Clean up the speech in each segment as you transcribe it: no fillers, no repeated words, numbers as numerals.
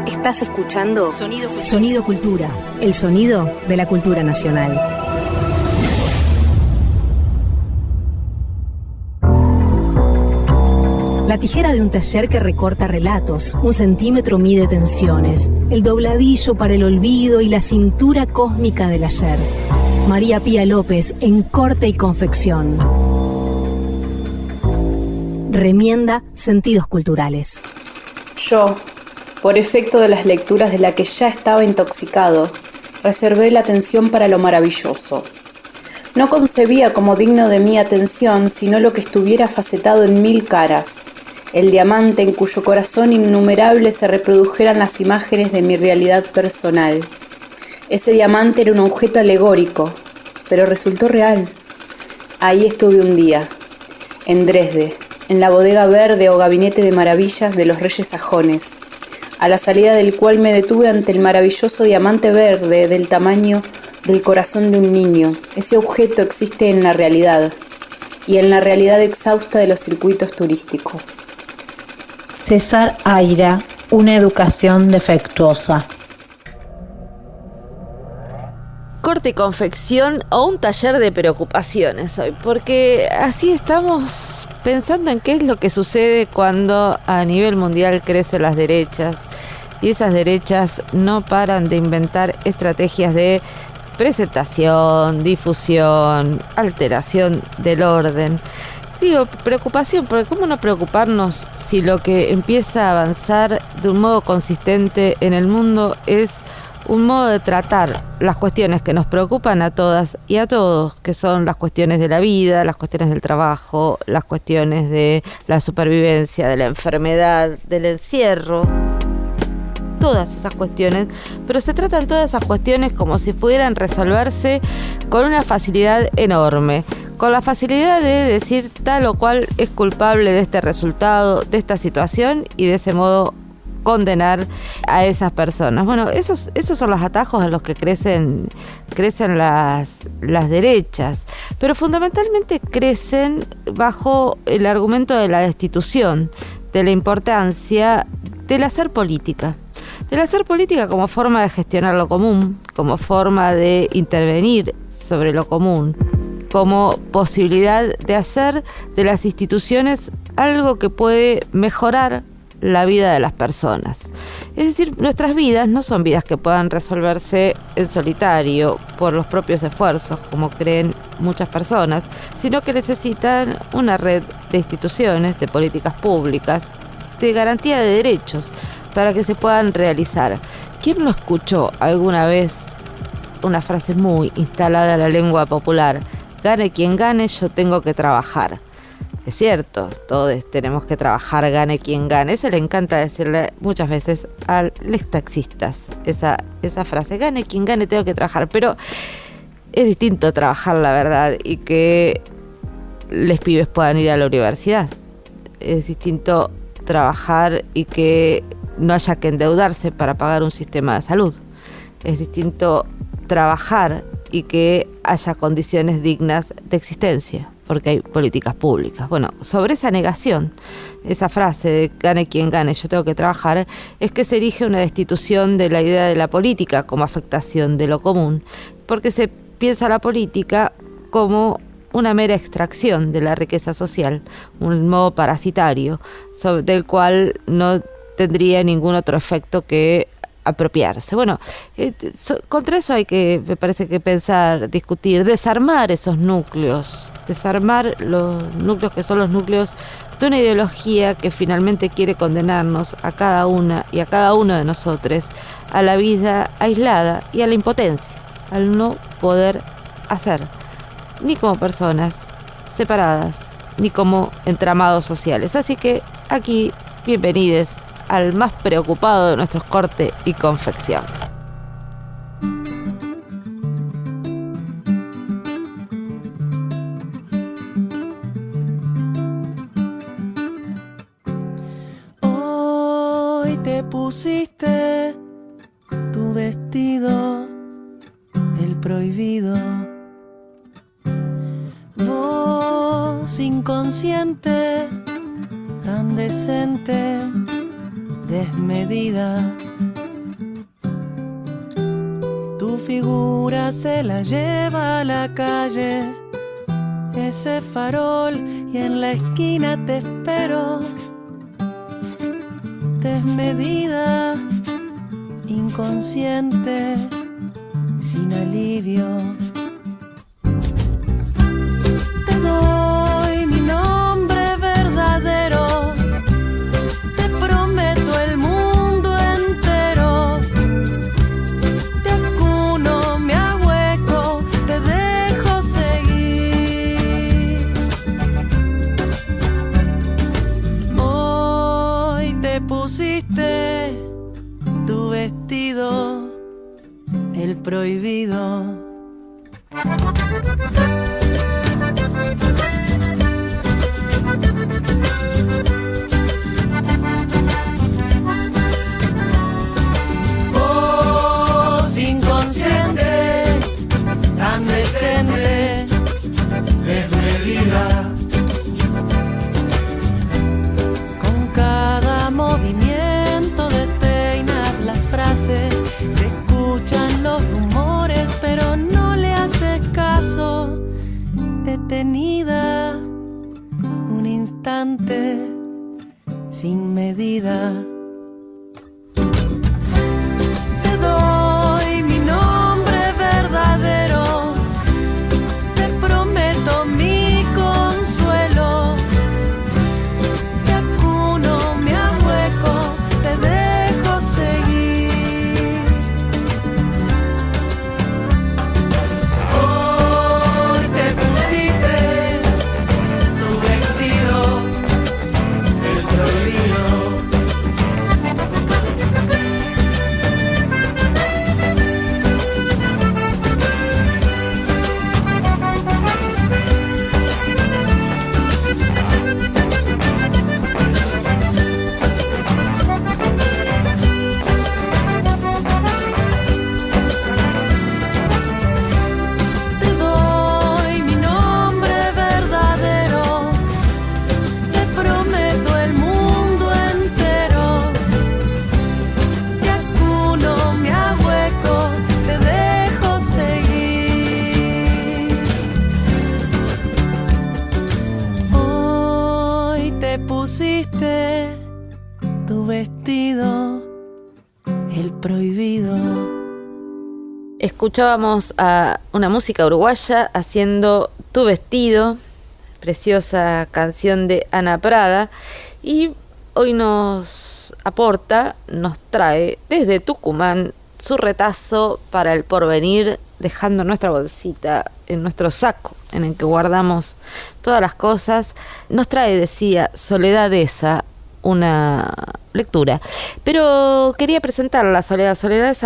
Estás escuchando Sonido Cultura, el sonido de la cultura nacional. La tijera de un taller que recorta relatos, 1 centímetro mide tensiones, el dobladillo para el olvido y la cintura cósmica del ayer. María Pía López en Corte y Confección. Remienda sentidos culturales. Yo, por efecto de las lecturas de la que ya estaba intoxicado, reservé la atención para lo maravilloso. No concebía como digno de mi atención sino lo que estuviera facetado en 1000 caras, el diamante en cuyo corazón innumerable se reprodujeran las imágenes de mi realidad personal. Ese diamante era un objeto alegórico, pero resultó real. Ahí estuve un día, en Dresde, en la bodega verde o gabinete de maravillas de los reyes sajones, a la salida del cual me detuve ante el maravilloso diamante verde del tamaño del corazón de un niño. Ese objeto existe en la realidad, y en la realidad exhausta de los circuitos turísticos. César Aira, una educación defectuosa. Corte y confección o un taller de preocupaciones hoy, porque así estamos pensando en qué es lo que sucede cuando a nivel mundial crecen las derechas y esas derechas no paran de inventar estrategias de presentación, difusión, alteración del orden. Digo, preocupación, porque ¿cómo no preocuparnos si lo que empieza a avanzar de un modo consistente en el mundo es un modo de tratar las cuestiones que nos preocupan a todas y a todos, que son las cuestiones de la vida, las cuestiones del trabajo, las cuestiones de la supervivencia, de la enfermedad, del encierro, todas esas cuestiones, pero se tratan todas esas cuestiones como si pudieran resolverse con una facilidad enorme, con la facilidad de decir tal o cual es culpable de este resultado, de esta situación y de ese modo condenar a esas personas. Bueno, esos son los atajos a los que crecen las derechas, pero fundamentalmente crecen bajo el argumento de la destitución, de la importancia del hacer política. Del hacer política como forma de gestionar lo común, como forma de intervenir sobre lo común, como posibilidad de hacer de las instituciones algo que puede mejorar la vida de las personas. Es decir, nuestras vidas no son vidas que puedan resolverse en solitario por los propios esfuerzos, como creen muchas personas, sino que necesitan una red de instituciones, de políticas públicas, de garantía de derechos para que se puedan realizar. ¿Quién no escuchó alguna vez una frase muy instalada en la lengua popular? Gane quien gane, yo tengo que trabajar. Es cierto, todos tenemos que trabajar, gane quien gane. Se le encanta decirle muchas veces a los taxistas esa frase, gane quien gane, tengo que trabajar. Pero es distinto trabajar, la verdad, y que los pibes puedan ir a la universidad. Es distinto trabajar y que no haya que endeudarse para pagar un sistema de salud. Es distinto trabajar y que haya condiciones dignas de existencia, porque hay políticas públicas. Bueno, sobre esa negación, esa frase de gane quien gane, yo tengo que trabajar, es que se erige una destitución de la idea de la política como afectación de lo común, porque se piensa la política como una mera extracción de la riqueza social, un modo parasitario, del cual no tendría ningún otro efecto que apropiarse. Bueno, contra eso hay que, me parece que pensar, discutir, desarmar esos núcleos, desarmar los núcleos que son los núcleos de una ideología que finalmente quiere condenarnos a cada una y a cada uno de nosotros a la vida aislada y a la impotencia, al no poder hacer, ni como personas separadas, ni como entramados sociales. Así que aquí, bienvenidos al más preocupado de nuestros corte y confección. Hoy te pusiste tu vestido, el prohibido. Vos inconsciente, tan decente, desmedida, figura se la lleva a la calle, ese farol, y en la esquina te espero. Desmedida, inconsciente, sin alivio. Te doy mi nombre verdadero, te prometo el mundo entero. Te acuno, me ahueco, te dejo seguir. Hoy te pusiste tu vestido, el prohibido. Vos inconsciente, tan decente, desmedida. Con cada movimiento despeinas las frases, se escuchan los rumores, pero no le haces caso. Detenida, un instante, sin medida. Te doy mi nombre verdadero, te prometo mi consuelo. Te acuno, me ahueco, te dejo seguir. Hoy te pusiste tu vestido, el prohibido. Te doy mi nombre verdadero, te prometo el mundo entero. Te acuno, me ahueco, te dejo seguir. Hoy te pusiste tu vestido, el prohibido. Escuchábamos a una música uruguaya haciendo Tu vestido, preciosa canción de Ana Prada, y hoy nos aporta, nos trae desde Tucumán su retazo para el porvenir, dejando nuestra bolsita en nuestro saco en el que guardamos todas las cosas. Nos trae, decía, Soledad Esa, una lectura, pero quería presentarla. Soledad es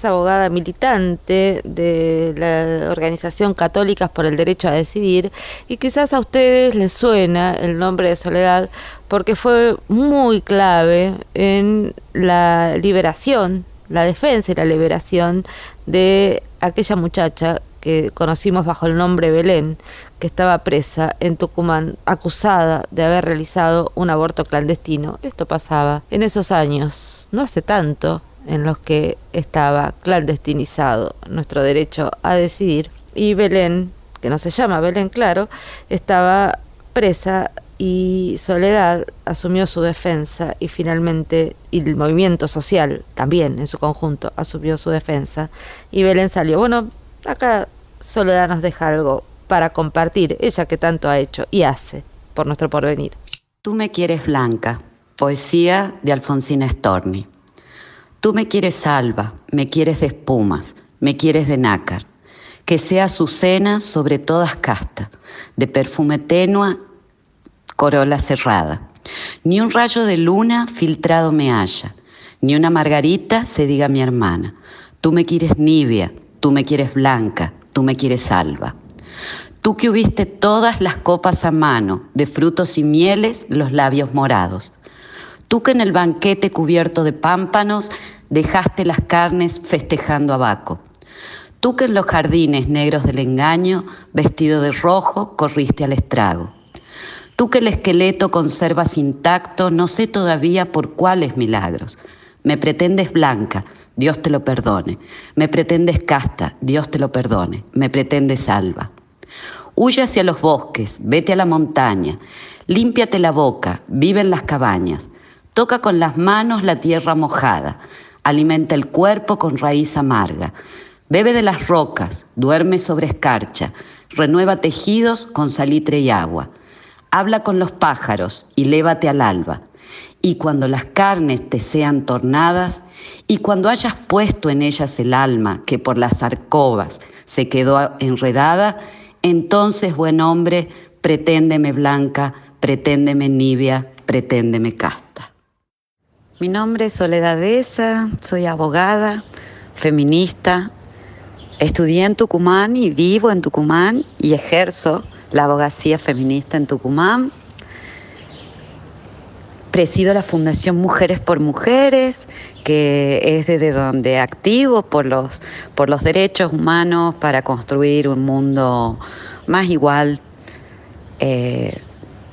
abogada militante de la organización Católicas por el Derecho a Decidir, y quizás a ustedes les suena el nombre de Soledad porque fue muy clave en la liberación, la defensa y la liberación de aquella muchacha que conocimos bajo el nombre Belén, que estaba presa en Tucumán, acusada de haber realizado un aborto clandestino. Esto pasaba en esos años, no hace tanto, en los que estaba clandestinizado nuestro derecho a decidir. Y Belén, que no se llama Belén, claro, estaba presa, y Soledad asumió su defensa, y finalmente, y el movimiento social también en su conjunto asumió su defensa, y Belén salió. Bueno, acá Soledad nos deja algo para compartir, ella que tanto ha hecho y hace por nuestro porvenir. Tú me quieres blanca, poesía de Alfonsina Storni. Tú me quieres alba, me quieres de espumas, me quieres de nácar, que sea azucena sobre todas casta, de perfume tenue, corola cerrada. Ni un rayo de luna filtrado me haya, ni una margarita se diga mi hermana. Tú me quieres nibia, tú me quieres blanca, tú me quieres alba. Tú que hubiste todas las copas a mano, de frutos y mieles los labios morados. Tú que en el banquete cubierto de pámpanos dejaste las carnes festejando a Baco. Tú que en los jardines negros del engaño, vestido de rojo, corriste al estrago. Tú que el esqueleto conservas intacto, no sé todavía por cuáles milagros. Me pretendes blanca, Dios te lo perdone. Me pretendes casta, Dios te lo perdone. Me pretendes alba. Huye hacia los bosques, vete a la montaña, límpiate la boca, vive en las cabañas, toca con las manos la tierra mojada, alimenta el cuerpo con raíz amarga, bebe de las rocas, duerme sobre escarcha, renueva tejidos con salitre y agua, habla con los pájaros y lévate al alba. Y cuando las carnes te sean tornadas, y cuando hayas puesto en ellas el alma que por las arcobas se quedó enredada, entonces, buen hombre, preténdeme blanca, preténdeme nibia, preténdeme casta. Mi nombre es Soledad Deza, soy abogada, feminista, estudié en Tucumán y vivo en Tucumán y ejerzo la abogacía feminista en Tucumán. Presido la Fundación Mujeres por Mujeres, que es desde donde activo por los derechos humanos para construir un mundo más igual,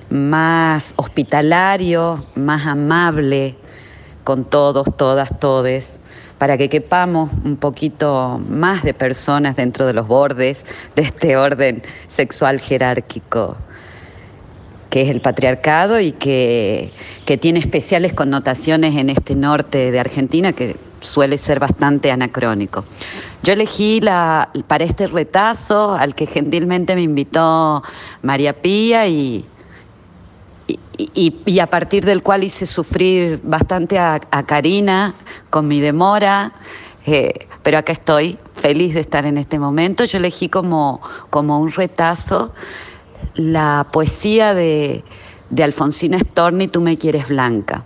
más hospitalario, más amable con todos, todas, todes, para que quepamos un poquito más de personas dentro de los bordes de este orden sexual jerárquico que es el patriarcado y que tiene especiales connotaciones en este norte de Argentina que suele ser bastante anacrónico. Yo elegí para este retazo al que gentilmente me invitó María Pía y a partir del cual hice sufrir bastante a Karina con mi demora, pero acá estoy, feliz de estar en este momento. Yo elegí como un retazo la poesía de Alfonsina Storni, Tú me quieres blanca.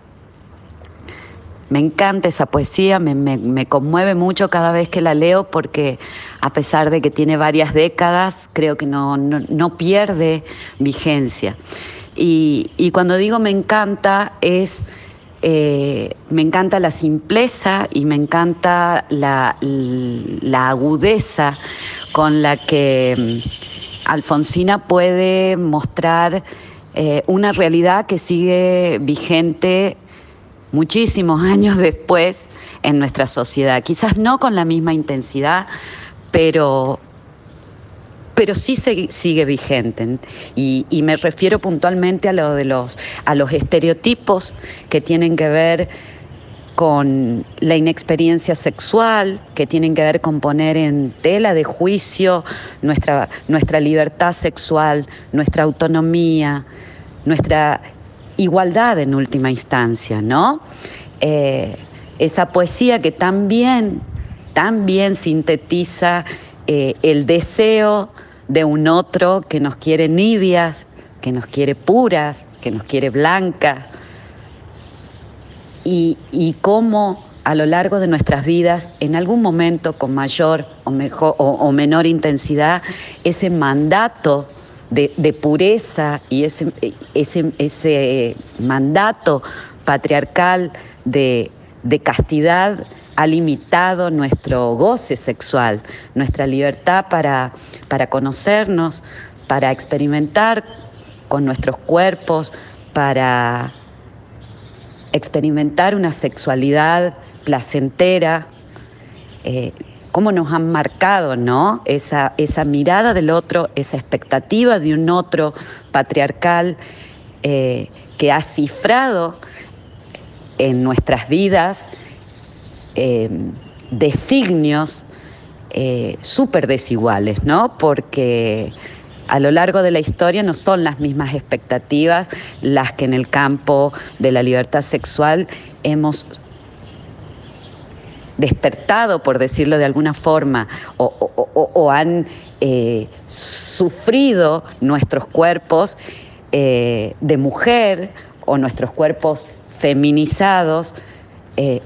Me encanta esa poesía, me conmueve mucho cada vez que la leo porque a pesar de que tiene varias décadas, creo que no pierde vigencia. Y cuando digo me encanta, me encanta la simpleza y me encanta la agudeza con la que Alfonsina puede mostrar una realidad que sigue vigente muchísimos años después en nuestra sociedad. Quizás no con la misma intensidad, pero sí sigue vigente. Y me refiero puntualmente a los estereotipos que tienen que ver con la inexperiencia sexual, que tienen que ver con poner en tela de juicio nuestra libertad sexual, nuestra autonomía, nuestra igualdad en última instancia, ¿no? Esa poesía que también sintetiza el deseo de un otro que nos quiere nibias, que nos quiere puras, que nos quiere blancas, y cómo a lo largo de nuestras vidas, en algún momento con mayor o menor intensidad, ese mandato de pureza y ese mandato patriarcal de castidad ha limitado nuestro goce sexual, nuestra libertad para conocernos, para experimentar con nuestros cuerpos, para experimentar una sexualidad placentera, cómo nos han marcado, ¿no? Esa mirada del otro, esa expectativa de un otro patriarcal que ha cifrado en nuestras vidas designios súper desiguales, ¿no? Porque a lo largo de la historia no son las mismas expectativas las que en el campo de la libertad sexual hemos despertado, por decirlo de alguna forma, o han sufrido nuestros cuerpos de mujer o nuestros cuerpos feminizados,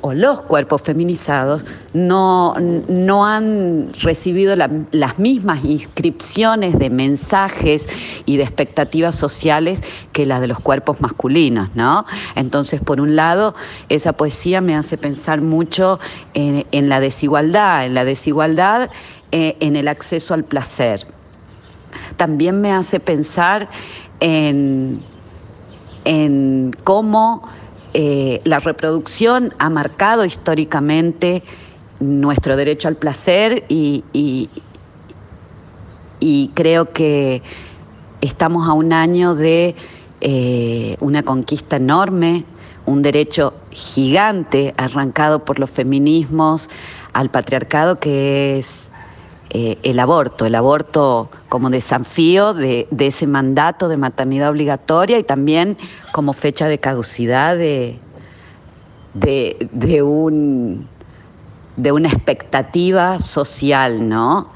o los cuerpos feminizados no han recibido las mismas inscripciones de mensajes y de expectativas sociales que las de los cuerpos masculinos, ¿no? Entonces, por un lado, esa poesía me hace pensar mucho en la desigualdad, en el acceso al placer. También me hace pensar en cómo la reproducción ha marcado históricamente nuestro derecho al placer y creo que estamos a un año de una conquista enorme, un derecho gigante arrancado por los feminismos al patriarcado, que es el aborto como desafío de ese mandato de maternidad obligatoria y también como fecha de caducidad de una expectativa social, ¿no?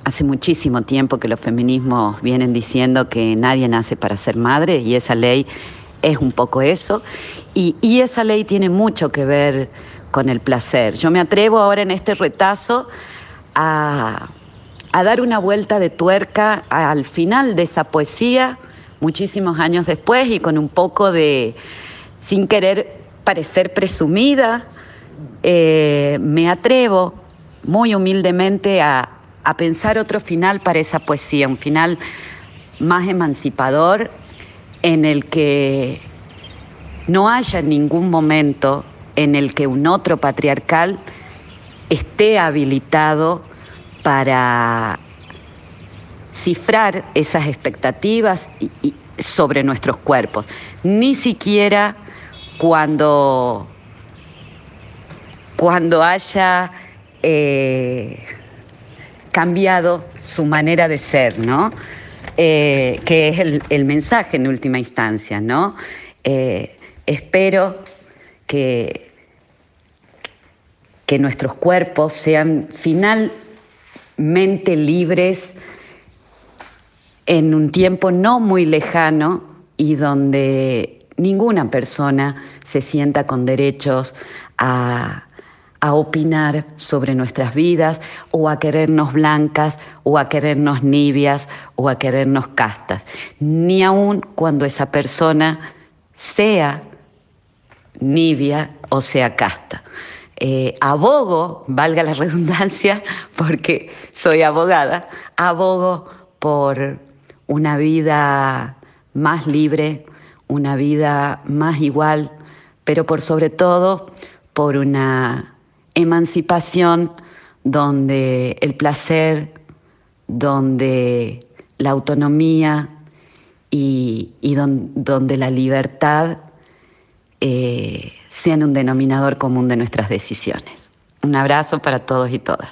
Hace muchísimo tiempo que los feminismos vienen diciendo que nadie nace para ser madre y esa ley es un poco eso. Y esa ley tiene mucho que ver con el placer. Yo me atrevo ahora en este retazo a dar una vuelta de tuerca al final de esa poesía, muchísimos años después y con un poco de, sin querer parecer presumida, me atrevo muy humildemente a pensar otro final para esa poesía, un final más emancipador en el que no haya ningún momento en el que un otro patriarcal esté habilitado para cifrar esas expectativas sobre nuestros cuerpos, ni siquiera cuando haya cambiado su manera de ser, ¿no? Que es el mensaje en última instancia, ¿no? Espero que nuestros cuerpos sean finalmente libres en un tiempo no muy lejano y donde ninguna persona se sienta con derechos a opinar sobre nuestras vidas o a querernos blancas o a querernos nibias o a querernos castas, ni aun cuando esa persona sea nibia o sea casta. Abogo, valga la redundancia, porque soy abogada, abogo por una vida más libre, una vida más igual, pero por sobre todo por una emancipación donde el placer, donde la autonomía y donde la libertad sean un denominador común de nuestras decisiones. Un abrazo para todos y todas.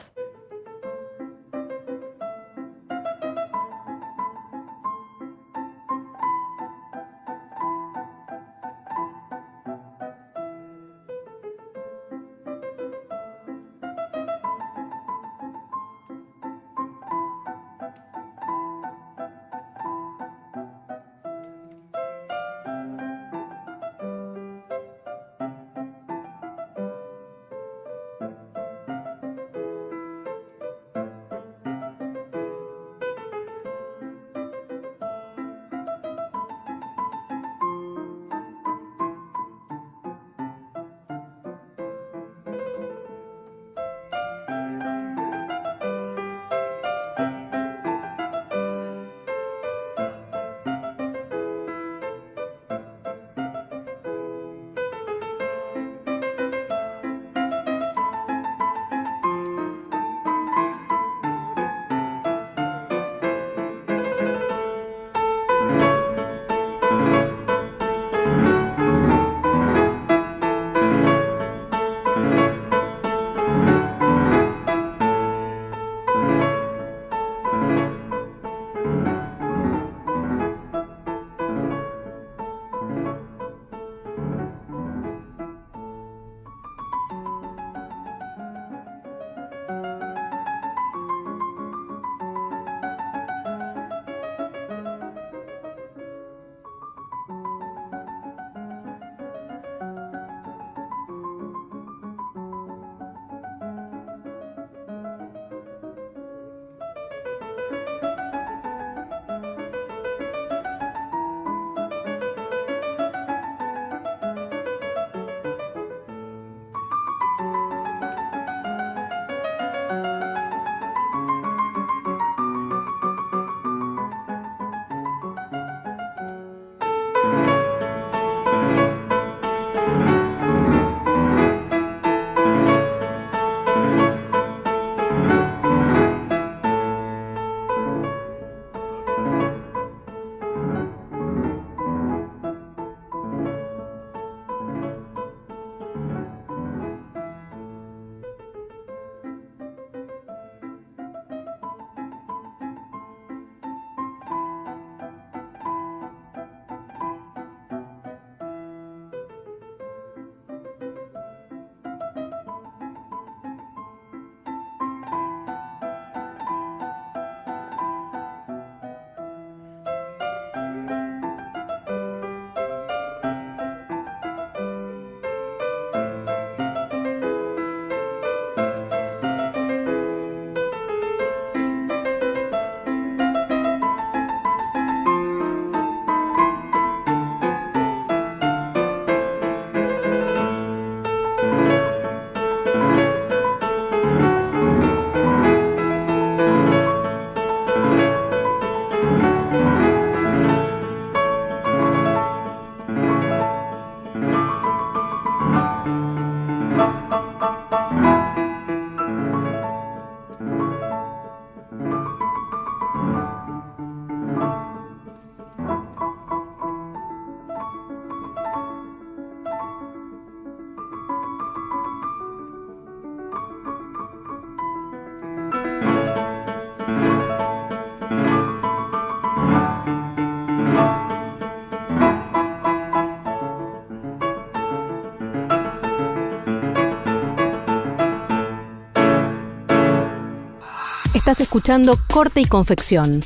Estás escuchando Corte y Confección,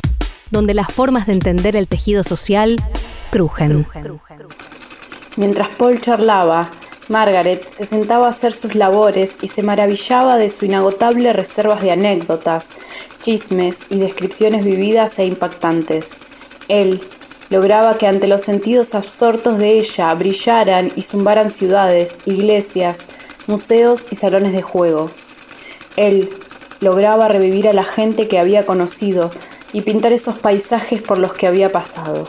donde las formas de entender el tejido social crujen. Mientras Paul charlaba, Margaret se sentaba a hacer sus labores y se maravillaba de su inagotable reservas de anécdotas, chismes y descripciones vividas e impactantes. Él lograba que ante los sentidos absortos de ella brillaran y zumbaran ciudades, iglesias, museos y salones de juego. Él lograba revivir a la gente que había conocido y pintar esos paisajes por los que había pasado.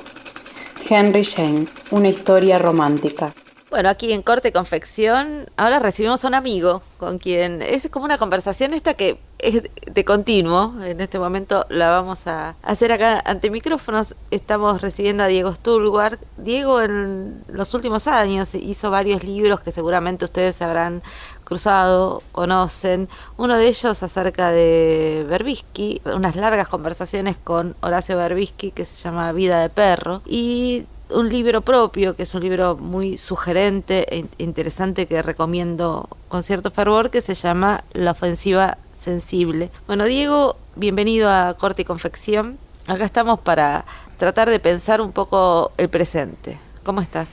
Henry James, una historia romántica. Bueno, aquí en Corte Confección, ahora recibimos a un amigo con quien es como una conversación esta que es de continuo. En este momento la vamos a hacer acá ante micrófonos. Estamos recibiendo a Diego Stulwart. Diego en los últimos años hizo varios libros que seguramente ustedes se habrán cruzado, conocen. Uno de ellos acerca de Berbisky, unas largas conversaciones con Horacio Berbisky que se llama Vida de Perro, y un libro propio, que es un libro muy sugerente e interesante que recomiendo con cierto fervor, que se llama La ofensiva sensible. Bueno, Diego, bienvenido a Corte y Confección. Acá estamos para tratar de pensar un poco el presente. ¿Cómo estás?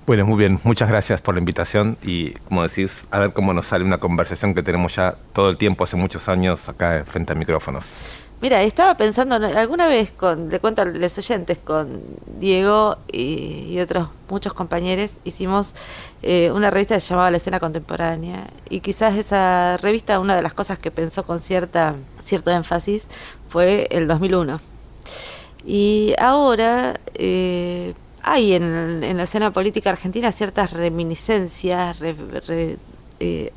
Bueno, muy bien. Muchas gracias por la invitación y, como decís, a ver cómo nos sale una conversación que tenemos ya todo el tiempo, hace muchos años, acá frente a micrófonos. Mira, estaba pensando, alguna vez, le cuento a los oyentes, con Diego y otros muchos compañeros, hicimos una revista que se llamaba La Escena Contemporánea, y quizás esa revista, una de las cosas que pensó con cierto énfasis, fue el 2001. Y ahora hay en la escena política argentina ciertas reminiscencias,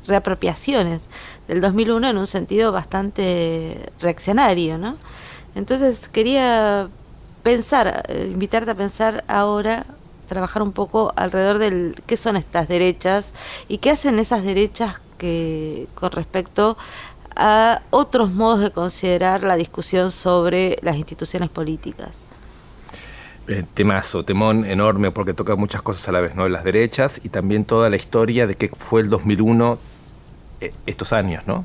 reapropiaciones del 2001 en un sentido bastante reaccionario, ¿no? Entonces quería invitarte a pensar ahora, trabajar un poco alrededor del qué son estas derechas y qué hacen esas derechas con respecto a otros modos de considerar la discusión sobre las instituciones políticas. Temón enorme, porque toca muchas cosas a la vez, ¿no? Las derechas y también toda la historia de qué fue el 2001 estos años, ¿no?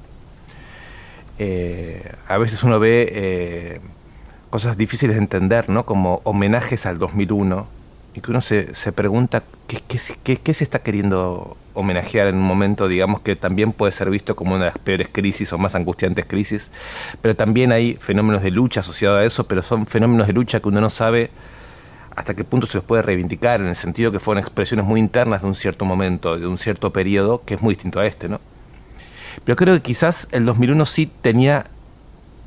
A veces uno ve cosas difíciles de entender, ¿no? Como homenajes al 2001, y que uno se pregunta qué se está queriendo homenajear en un momento, digamos, que también puede ser visto como una de las peores crisis o más angustiantes crisis, pero también hay fenómenos de lucha asociados a eso, pero son fenómenos de lucha que uno no sabe hasta qué punto se los puede reivindicar, en el sentido que fueron expresiones muy internas de un cierto momento, de un cierto periodo, que es muy distinto a este, ¿no? Pero creo que quizás el 2001 sí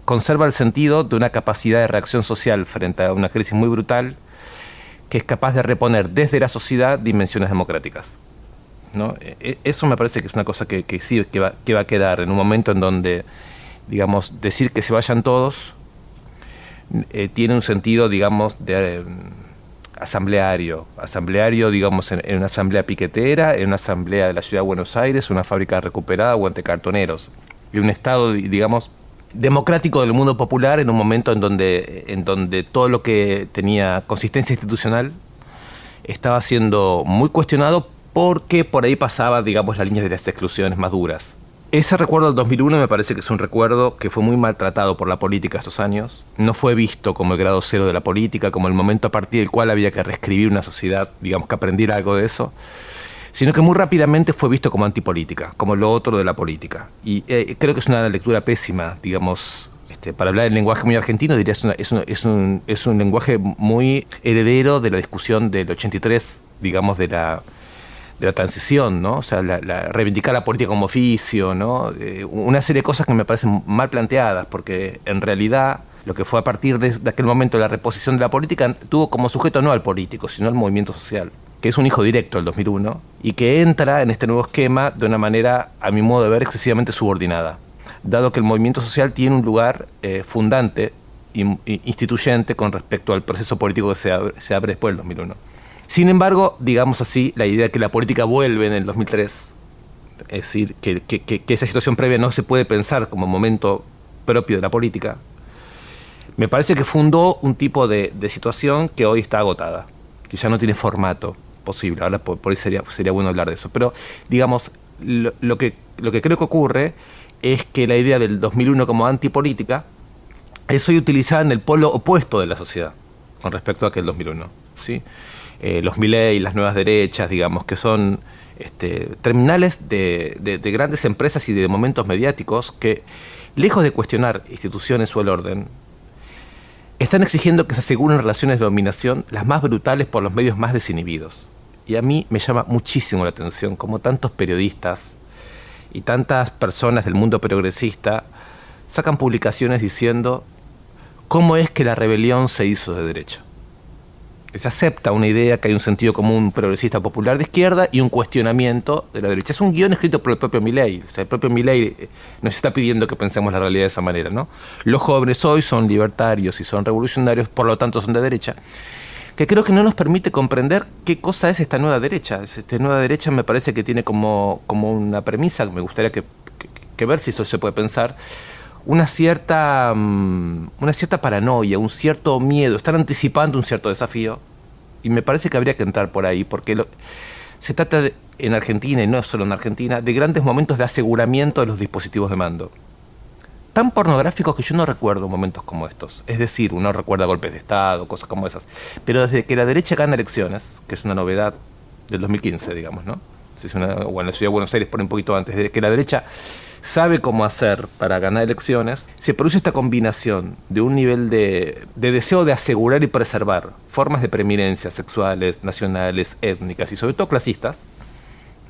conserva el sentido de una capacidad de reacción social frente a una crisis muy brutal, que es capaz de reponer desde la sociedad dimensiones democráticas, ¿no? Eso me parece que es una cosa que sí que va a quedar en un momento en donde, digamos, decir que se vayan todos tiene un sentido, digamos, de asambleario, digamos, en una asamblea piquetera, en una asamblea de la ciudad de Buenos Aires, una fábrica recuperada o ante cartoneros, y un estado, digamos, democrático del mundo popular en un momento en donde todo lo que tenía consistencia institucional estaba siendo muy cuestionado, porque por ahí pasaba, digamos, las líneas de las exclusiones más duras. Ese recuerdo del 2001 me parece que es un recuerdo que fue muy maltratado por la política estos años. No fue visto como el grado cero de la política, como el momento a partir del cual había que reescribir una sociedad, digamos, que aprendiera algo de eso, sino que muy rápidamente fue visto como antipolítica, como lo otro de la política. Y creo que es una lectura pésima, digamos, para hablar en lenguaje muy argentino, diría es un lenguaje muy heredero de la discusión del 83, digamos, de la transición, ¿no? O sea, reivindicar la política como oficio, ¿no? Una serie de cosas que me parecen mal planteadas, porque en realidad lo que fue a partir de aquel momento la reposición de la política tuvo como sujeto no al político, sino al movimiento social, que es un hijo directo del 2001, y que entra en este nuevo esquema de una manera, a mi modo de ver, excesivamente subordinada, dado que el movimiento social tiene un lugar fundante e instituyente con respecto al proceso político que se abre después del 2001. Sin embargo, digamos así, la idea de que la política vuelve en el 2003, es decir, que esa situación previa no se puede pensar como momento propio de la política, me parece que fundó un tipo de situación que hoy está agotada, que ya no tiene formato posible. Ahora por ahí sería bueno hablar de eso. Pero, digamos, lo que creo que ocurre es que la idea del 2001 como antipolítica es hoy utilizada en el polo opuesto de la sociedad con respecto a aquel 2001, ¿sí? Los Milei, las nuevas derechas, digamos, que son terminales de grandes empresas y de momentos mediáticos que, lejos de cuestionar instituciones o el orden, están exigiendo que se aseguren relaciones de dominación las más brutales por los medios más desinhibidos. Y a mí me llama muchísimo la atención cómo tantos periodistas y tantas personas del mundo progresista sacan publicaciones diciendo cómo es que la rebelión se hizo de derecha. Se acepta una idea que hay un sentido común progresista popular de izquierda y un cuestionamiento de la derecha. Es un guión escrito por el propio Milei. O sea, el propio Milei nos está pidiendo que pensemos la realidad de esa manera, ¿no? Los jóvenes hoy son libertarios y son revolucionarios, por lo tanto son de derecha. Que creo que no nos permite comprender qué cosa es esta nueva derecha. Esta nueva derecha me parece que tiene como una premisa, me gustaría que ver si eso se puede pensar, una cierta paranoia, un cierto miedo, están anticipando un cierto desafío, y me parece que habría que entrar por ahí, porque se trata en Argentina, y no solo en Argentina, de grandes momentos de aseguramiento de los dispositivos de mando. Tan pornográficos que yo no recuerdo momentos como estos. Es decir, uno recuerda golpes de Estado, cosas como esas. Pero desde que la derecha gana elecciones, que es una novedad del 2015, digamos, ¿no? O en la ciudad de Buenos Aires por un poquito antes, desde que la derecha sabe cómo hacer para ganar elecciones, se produce esta combinación de un nivel de deseo de asegurar y preservar formas de preeminencia sexuales, nacionales, étnicas y sobre todo clasistas,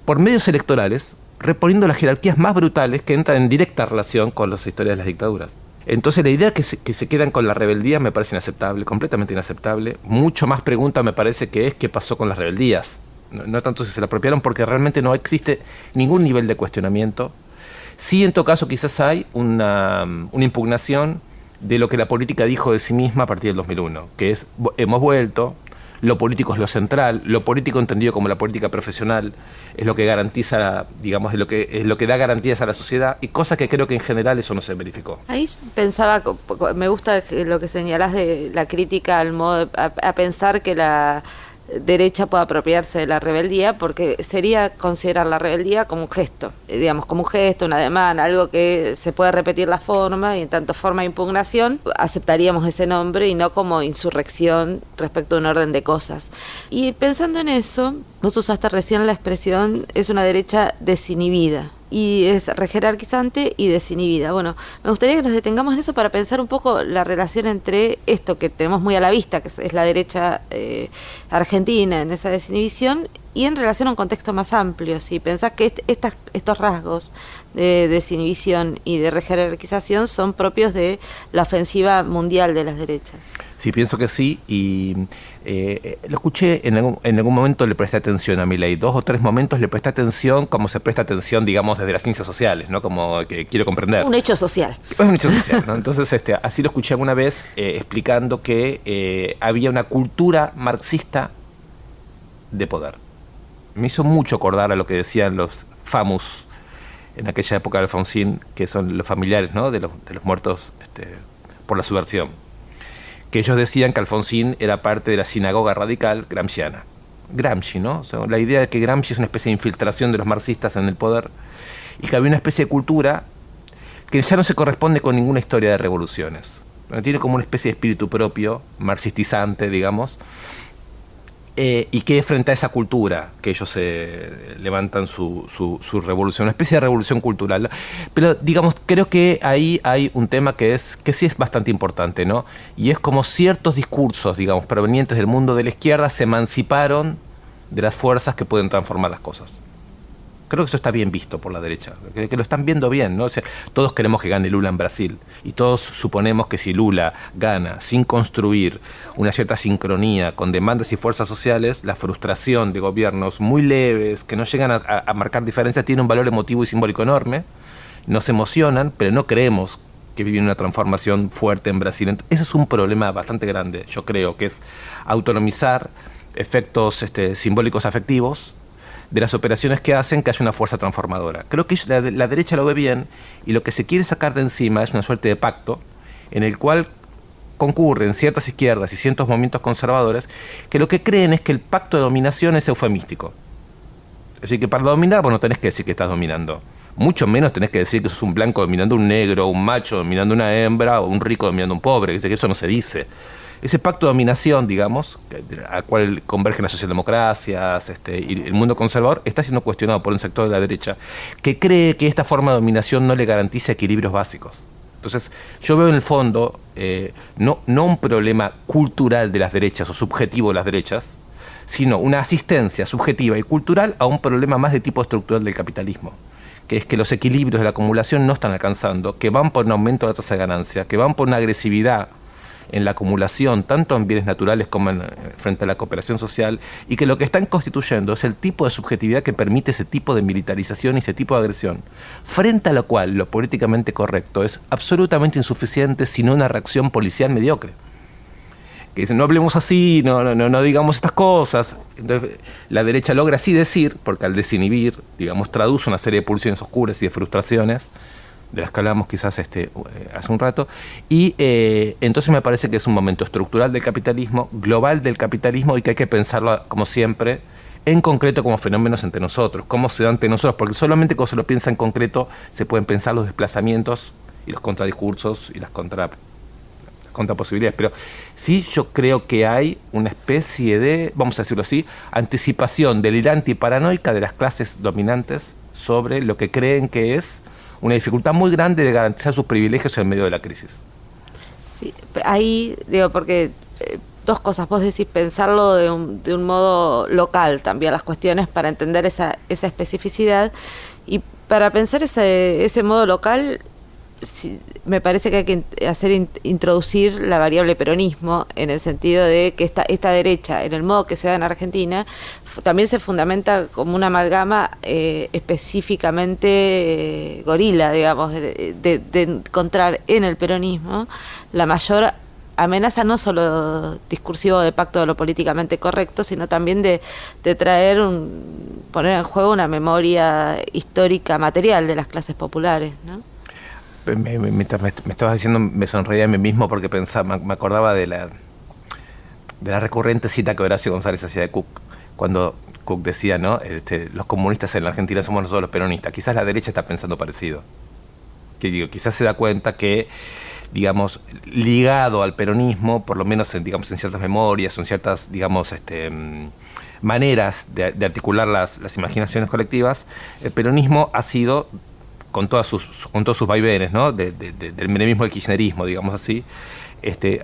por medios electorales, reponiendo las jerarquías más brutales que entran en directa relación con las historias de las dictaduras. Entonces la idea que se quedan con la rebeldía me parece inaceptable, completamente inaceptable. Mucho más pregunta me parece que es qué pasó con las rebeldías. No tanto si se la apropiaron, porque realmente no existe ningún nivel de cuestionamiento. Sí, en todo caso, quizás hay una impugnación de lo que la política dijo de sí misma a partir del 2001, que es, hemos vuelto, lo político es lo central, lo político entendido como la política profesional es lo que garantiza, digamos, es lo que da garantías a la sociedad, y cosa que creo que en general eso no se verificó. Ahí pensaba, me gusta lo que señalás de la crítica al modo, a pensar que la derecha puede apropiarse de la rebeldía, porque sería considerar la rebeldía como un gesto, digamos, como un gesto, un ademán, algo que se puede repetir la forma, y en tanto forma de impugnación aceptaríamos ese nombre y no como insurrección respecto a un orden de cosas. Y pensando en eso, vos usaste recién la expresión, es una derecha desinhibida, y es rejerarquizante y desinhibida. Bueno, me gustaría que nos detengamos en eso para pensar un poco la relación entre esto que tenemos muy a la vista, que es la derecha argentina en esa desinhibición, y en relación a un contexto más amplio. Si pensás que estos rasgos de desinhibición y de rejerarquización son propios de la ofensiva mundial de las derechas. Sí, pienso que sí, y lo escuché en algún momento, le presté atención a Milei, 2 o 3 momentos le presté atención como se presta atención, digamos, desde las ciencias sociales, ¿no? Como que quiero comprender. Un hecho social. Es un hecho social, ¿no? Entonces, así lo escuché alguna vez explicando que había una cultura marxista de poder. Me hizo mucho acordar a lo que decían los FAMUS en aquella época de Alfonsín, que son los familiares, ¿no? de los muertos por la subversión. Que ellos decían que Alfonsín era parte de la sinagoga radical gramsciana. Gramsci, ¿no? O sea, la idea de que Gramsci es una especie de infiltración de los marxistas en el poder, y que había una especie de cultura que ya no se corresponde con ninguna historia de revoluciones. Tiene como una especie de espíritu propio, marxistizante, digamos, y que frente a esa cultura que ellos levantan su revolución, una especie de revolución cultural. Pero, digamos, creo que ahí hay un tema que sí es bastante importante, ¿no? Y es como ciertos discursos, digamos, provenientes del mundo de la izquierda se emanciparon de las fuerzas que pueden transformar las cosas. Creo que eso está bien visto por la derecha, que lo están viendo bien, ¿no? O sea, todos queremos que gane Lula en Brasil, y todos suponemos que si Lula gana sin construir una cierta sincronía con demandas y fuerzas sociales, la frustración de gobiernos muy leves, que no llegan a marcar diferencias, tiene un valor emotivo y simbólico enorme. Nos emocionan, pero no creemos que viven una transformación fuerte en Brasil. Entonces, ese es un problema bastante grande, yo creo, que es autonomizar efectos simbólicos afectivos de las operaciones que hacen que haya una fuerza transformadora. Creo que la derecha lo ve bien, y lo que se quiere sacar de encima es una suerte de pacto en el cual concurren ciertas izquierdas y ciertos movimientos conservadores que lo que creen es que el pacto de dominación es eufemístico. Es decir, que para dominar, vos no tenés que decir que estás dominando. mucho menos tenés que decir que sos un blanco dominando un negro, un macho dominando una hembra, o un rico dominando un pobre, que eso no se dice. Ese pacto de dominación, digamos, al cual convergen las socialdemocracias y el mundo conservador, está siendo cuestionado por un sector de la derecha que cree que esta forma de dominación no le garantiza equilibrios básicos. Entonces, yo veo en el fondo no un problema cultural de las derechas o subjetivo de las derechas, sino una asistencia subjetiva y cultural a un problema más de tipo estructural del capitalismo, que es que los equilibrios de la acumulación no están alcanzando, que van por un aumento de la tasa de ganancia, que van por una agresividad en la acumulación, tanto en bienes naturales como frente a la cooperación social, y que lo que están constituyendo es el tipo de subjetividad que permite ese tipo de militarización y ese tipo de agresión, frente a lo cual lo políticamente correcto es absolutamente insuficiente, sino una reacción policial mediocre. Que dicen, no hablemos así, no digamos estas cosas. Entonces, la derecha logra así decir, porque al desinhibir, digamos, traduce una serie de pulsiones oscuras y de frustraciones, de las que hablamos quizás hace un rato, y entonces me parece que es un momento estructural del capitalismo, global del capitalismo, y que hay que pensarlo, como siempre, en concreto como fenómenos entre nosotros, cómo se da entre nosotros, porque solamente cuando se lo piensa en concreto se pueden pensar los desplazamientos y los contradiscursos y las contraposibilidades. Pero sí, yo creo que hay una especie de, vamos a decirlo así, anticipación delirante y paranoica de las clases dominantes sobre lo que creen que es una dificultad muy grande de garantizar sus privilegios en medio de la crisis. Sí, ahí digo, porque dos cosas, vos decís pensarlo de un modo local también las cuestiones para entender esa especificidad, y para pensar ese modo local, sí, me parece que hay que introducir la variable peronismo, en el sentido de que esta derecha, en el modo que se da en Argentina, también se fundamenta como una amalgama específicamente gorila, digamos, de encontrar en el peronismo la mayor amenaza, no solo discursivo de pacto de lo políticamente correcto, sino también de traer poner en juego una memoria histórica material de las clases populares, ¿no? Mientras me estabas diciendo, me sonreía a mí mismo porque me acordaba de la recurrente cita que Horacio González hacía de Cook, cuando Cook decía, ¿no? Los comunistas en la Argentina somos nosotros los peronistas. Quizás la derecha está pensando parecido. Quizás se da cuenta que, digamos, ligado al peronismo, por lo menos en ciertas memorias, en ciertas, digamos, maneras de articular las imaginaciones colectivas, el peronismo ha sido, con todos sus vaivenes, ¿no? del menemismo, del kirchnerismo, digamos así,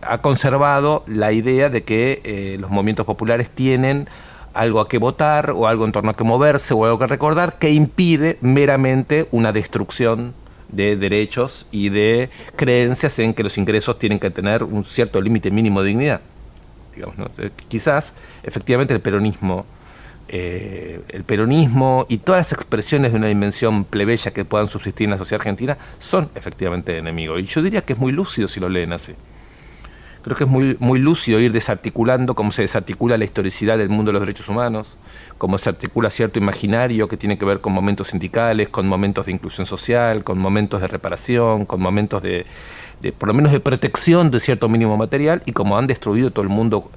ha conservado la idea de que los movimientos populares tienen algo a que votar, o algo en torno a que moverse, o algo que recordar, que impide meramente una destrucción de derechos y de creencias en que los ingresos tienen que tener un cierto límite mínimo de dignidad, digamos, ¿no? Quizás, efectivamente, el peronismo y todas las expresiones de una dimensión plebeya que puedan subsistir en la sociedad argentina son efectivamente enemigos. Y yo diría que es muy lúcido si lo leen así. Creo que es muy, muy lúcido ir desarticulando cómo se desarticula la historicidad del mundo de los derechos humanos, cómo se articula cierto imaginario que tiene que ver con momentos sindicales, con momentos de inclusión social, con momentos de reparación, con momentos de por lo menos de protección de cierto mínimo material, y cómo han destruido todo el mundo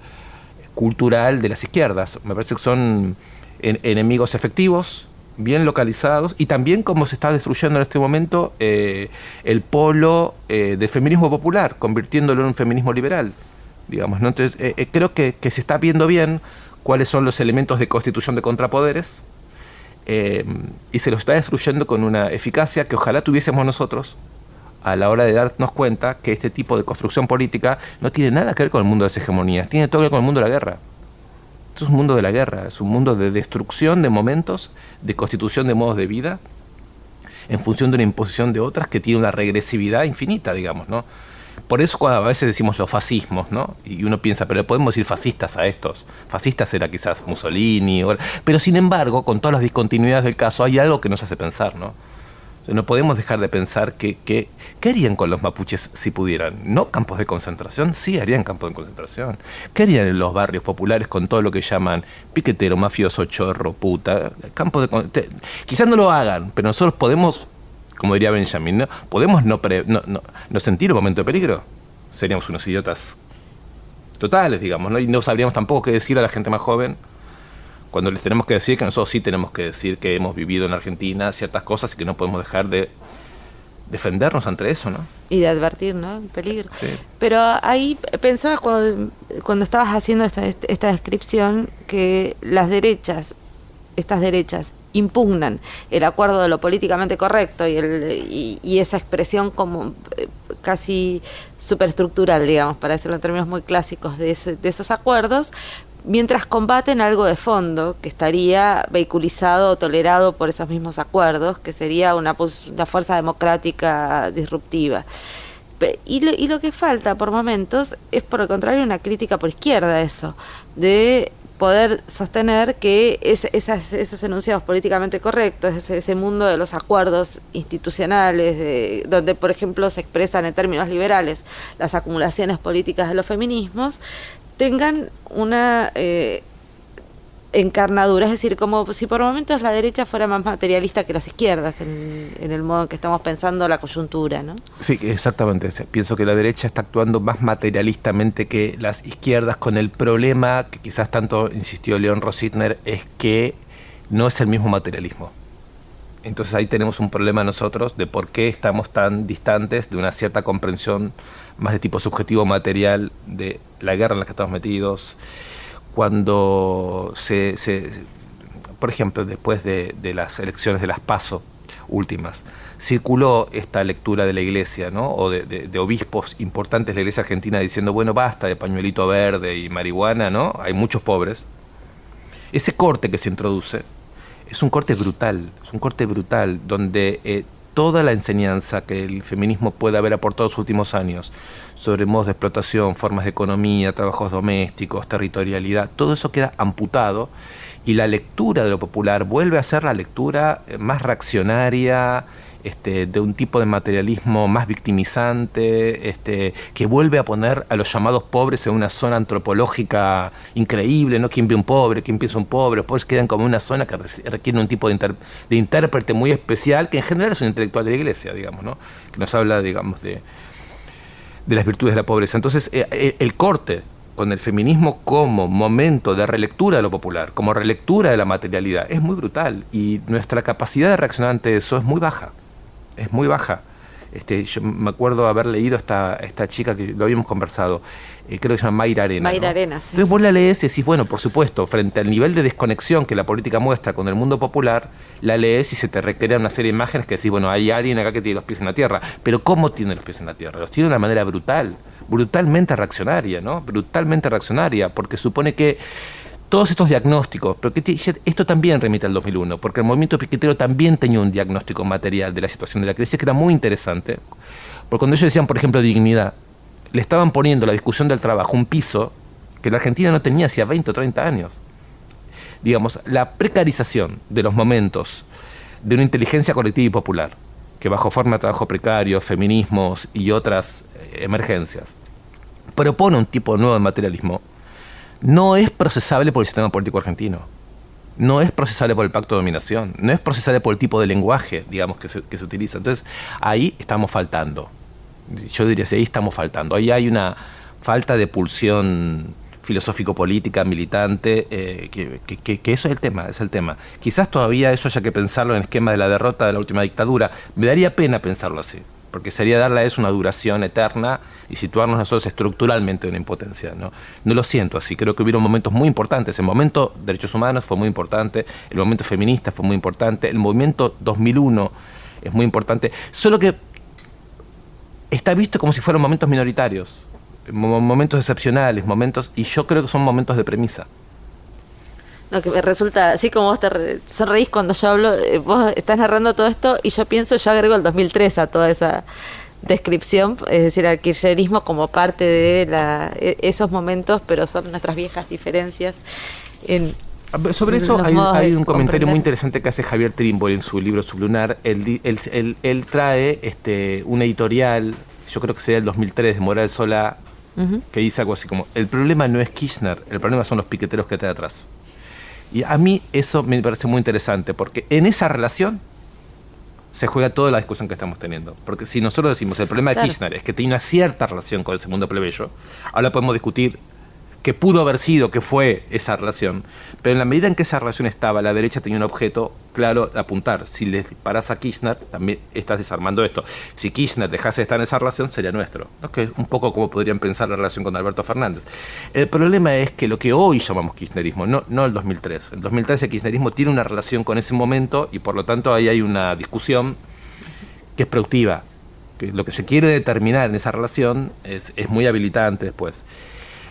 cultural de las izquierdas. Me parece que son enemigos efectivos, bien localizados, y también cómo se está destruyendo en este momento el polo del feminismo popular, convirtiéndolo en un feminismo liberal, digamos, ¿no? Entonces, creo que se está viendo bien cuáles son los elementos de constitución de contrapoderes, y se los está destruyendo con una eficacia que ojalá tuviésemos nosotros a la hora de darnos cuenta que este tipo de construcción política no tiene nada que ver con el mundo de las hegemonías, tiene todo que ver con el mundo de la guerra. Esto es un mundo de la guerra, es un mundo de destrucción de momentos, de constitución de modos de vida, en función de una imposición de otras que tiene una regresividad infinita, digamos, ¿no? Por eso cuando a veces decimos los fascismos, ¿no? Y uno piensa, pero podemos decir fascistas a estos. Fascistas era quizás Mussolini, pero sin embargo, con todas las discontinuidades del caso, hay algo que nos hace pensar, ¿no? No podemos dejar de pensar ¿qué harían con los mapuches si pudieran? ¿No campos de concentración? Sí, harían campos de concentración. ¿Qué harían en los barrios populares con todo lo que llaman piquetero, mafioso, chorro, puta? Quizás no lo hagan, pero nosotros podemos, como diría Benjamin, ¿no? ¿Podemos no sentir un momento de peligro? Seríamos unos idiotas totales, digamos, ¿no? Y no sabríamos tampoco qué decir a la gente más joven cuando les tenemos que decir que nosotros sí tenemos que decir que hemos vivido en Argentina ciertas cosas y que no podemos dejar de defendernos ante eso, ¿no? Y de advertir, ¿no? El peligro. Sí. Pero ahí pensabas cuando estabas haciendo esta descripción que estas derechas impugnan el acuerdo de lo políticamente correcto y esa expresión como casi superestructural, digamos, para decirlo en términos muy clásicos de esos acuerdos, mientras combaten algo de fondo que estaría vehiculizado o tolerado por esos mismos acuerdos, que sería una fuerza democrática disruptiva. Y lo que falta por momentos es, por el contrario, una crítica por izquierda a eso, de poder sostener que esos enunciados políticamente correctos, ese mundo de los acuerdos institucionales, donde, por ejemplo, se expresan en términos liberales las acumulaciones políticas de los feminismos, tengan una encarnadura, es decir, como si por momentos la derecha fuera más materialista que las izquierdas en el modo en que estamos pensando la coyuntura, ¿no? Sí, exactamente. Pienso que la derecha está actuando más materialistamente que las izquierdas, con el problema que quizás tanto insistió León Rositner, es que no es el mismo materialismo. Entonces ahí tenemos un problema nosotros de por qué estamos tan distantes de una cierta comprensión más de tipo subjetivo material de la guerra en la que estamos metidos. Cuando por ejemplo, después de las elecciones de las PASO últimas, circuló esta lectura de la iglesia, ¿no? O de obispos importantes de la iglesia argentina diciendo, bueno, basta de pañuelito verde y marihuana, ¿no? Hay muchos pobres. Ese corte que se introduce es un corte brutal, donde toda la enseñanza que el feminismo puede haber aportado en los últimos años sobre modos de explotación, formas de economía, trabajos domésticos, territorialidad, todo eso queda amputado y la lectura de lo popular vuelve a ser la lectura más reaccionaria, de un tipo de materialismo más victimizante, que vuelve a poner a los llamados pobres en una zona antropológica increíble, ¿no? ¿Quién ve un pobre? ¿Quién piensa un pobre? Los pobres quedan como una zona que requiere un tipo de intérprete muy especial, que en general es un intelectual de la iglesia, digamos, ¿no? Que nos habla, digamos, de las virtudes de la pobreza. Entonces, el corte con el feminismo como momento de relectura de lo popular, como relectura de la materialidad, es muy brutal y nuestra capacidad de reaccionar ante eso es muy baja. Es muy baja. Yo me acuerdo haber leído esta chica que lo habíamos conversado, creo que se llama Mayra Arena. Mayra, ¿no? Arena, sí. Entonces vos la lees y decís, bueno, por supuesto, frente al nivel de desconexión que la política muestra con el mundo popular, la lees y se te recrea una serie de imágenes que decís, bueno, hay alguien acá que tiene los pies en la tierra. Pero ¿cómo tiene los pies en la tierra? Los tiene de una manera brutalmente reaccionaria, ¿no? Brutalmente reaccionaria, porque supone que todos estos diagnósticos, pero que esto también remite al 2001, porque el movimiento piquetero también tenía un diagnóstico material de la situación de la crisis que era muy interesante, porque cuando ellos decían, por ejemplo, dignidad, le estaban poniendo la discusión del trabajo un piso que la Argentina no tenía hacía 20 o 30 años. Digamos, la precarización de los momentos de una inteligencia colectiva y popular, que bajo forma de trabajo precario, feminismos y otras emergencias, propone un tipo nuevo de materialismo, no es procesable por el sistema político argentino, no es procesable por el pacto de dominación, no es procesable por el tipo de lenguaje, digamos, que se utiliza. Entonces, ahí estamos faltando. Yo diría, sí, ahí estamos faltando. Ahí hay una falta de pulsión filosófico-política, militante, que eso es el tema. Quizás todavía eso haya que pensarlo en el esquema de la derrota de la última dictadura. Me daría pena pensarlo así, porque sería darle a eso una duración eterna y situarnos nosotros estructuralmente en una impotencia, ¿no? No lo siento así, creo que hubieron momentos muy importantes. El momento de derechos humanos fue muy importante, el momento feminista fue muy importante, el movimiento 2001 es muy importante, solo que está visto como si fueran momentos minoritarios, momentos excepcionales, y yo creo que son momentos de premisa. No, que me resulta, así como vos te sonreís cuando yo hablo, vos estás narrando todo esto y yo agrego el 2003 a toda esa descripción, es decir, al kirchnerismo como parte de esos momentos, pero son nuestras viejas diferencias. Sobre eso hay un comentario muy interesante que hace Javier Trimble en su libro Sublunar. Él trae un editorial, yo creo que sería el 2003, de Moral Solá, que dice algo así como, el problema no es Kirchner, el problema son los piqueteros que está detrás. Y a mí eso me parece muy interesante, porque en esa relación se juega toda la discusión que estamos teniendo. Porque si nosotros decimos el problema de Kirchner es que tiene una cierta relación con ese mundo plebeyo, ahora podemos discutir que pudo haber sido, que fue esa relación. Pero en la medida en que esa relación estaba, la derecha tenía un objeto claro de apuntar. Si le disparás a Kirchner, también estás desarmando esto. Si Kirchner dejase de estar en esa relación, sería nuestro, ¿no? Que es un poco como podrían pensar la relación con Alberto Fernández. El problema es que lo que hoy llamamos kirchnerismo, no el 2003. El 2003 el kirchnerismo tiene una relación con ese momento y por lo tanto ahí hay una discusión que es productiva. Que lo que se quiere determinar en esa relación es muy habilitante después.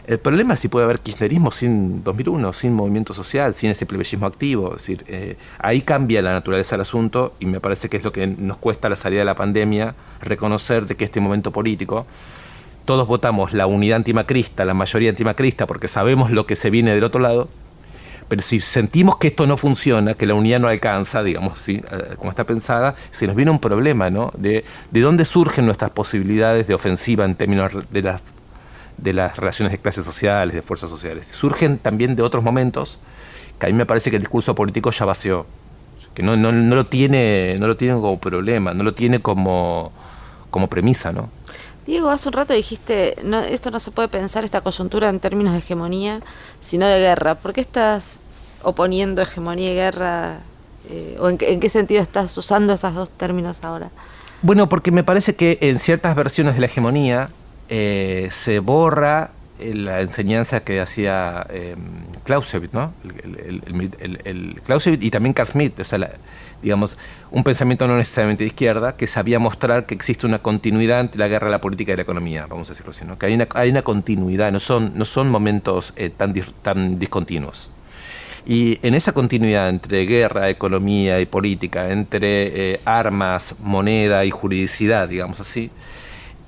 El problema es si puede haber kirchnerismo sin 2001, sin movimiento social, sin ese plebeyismo activo. Es decir, ahí cambia la naturaleza del asunto y me parece que es lo que nos cuesta la salida de la pandemia, reconocer de que este momento político, todos votamos la unidad antimacrista, la mayoría antimacrista, porque sabemos lo que se viene del otro lado, pero si sentimos que esto no funciona, que la unidad no alcanza, digamos, ¿sí? Como está pensada, se nos viene un problema, ¿no? De dónde surgen nuestras posibilidades de ofensiva en términos de las relaciones de clases sociales, de fuerzas sociales. Surgen también de otros momentos que a mí me parece que el discurso político ya vació, que no lo tiene como problema, no lo tiene como premisa, ¿no? Diego, hace un rato dijiste, esto no se puede pensar, esta coyuntura, en términos de hegemonía, sino de guerra. ¿Por qué estás oponiendo hegemonía y guerra? ¿O en qué sentido estás usando esos dos términos ahora? Bueno, porque me parece que en ciertas versiones de la hegemonía se borra la enseñanza que hacía Clausewitz, ¿no? El Clausewitz y también Carl Schmitt, o sea, digamos, un pensamiento no necesariamente de izquierda que sabía mostrar que existe una continuidad entre la guerra, la política y la economía, vamos a decirlo así, ¿no? Que hay una continuidad, no son momentos tan discontinuos. Y en esa continuidad entre guerra, economía y política, entre armas, moneda y juridicidad, digamos así,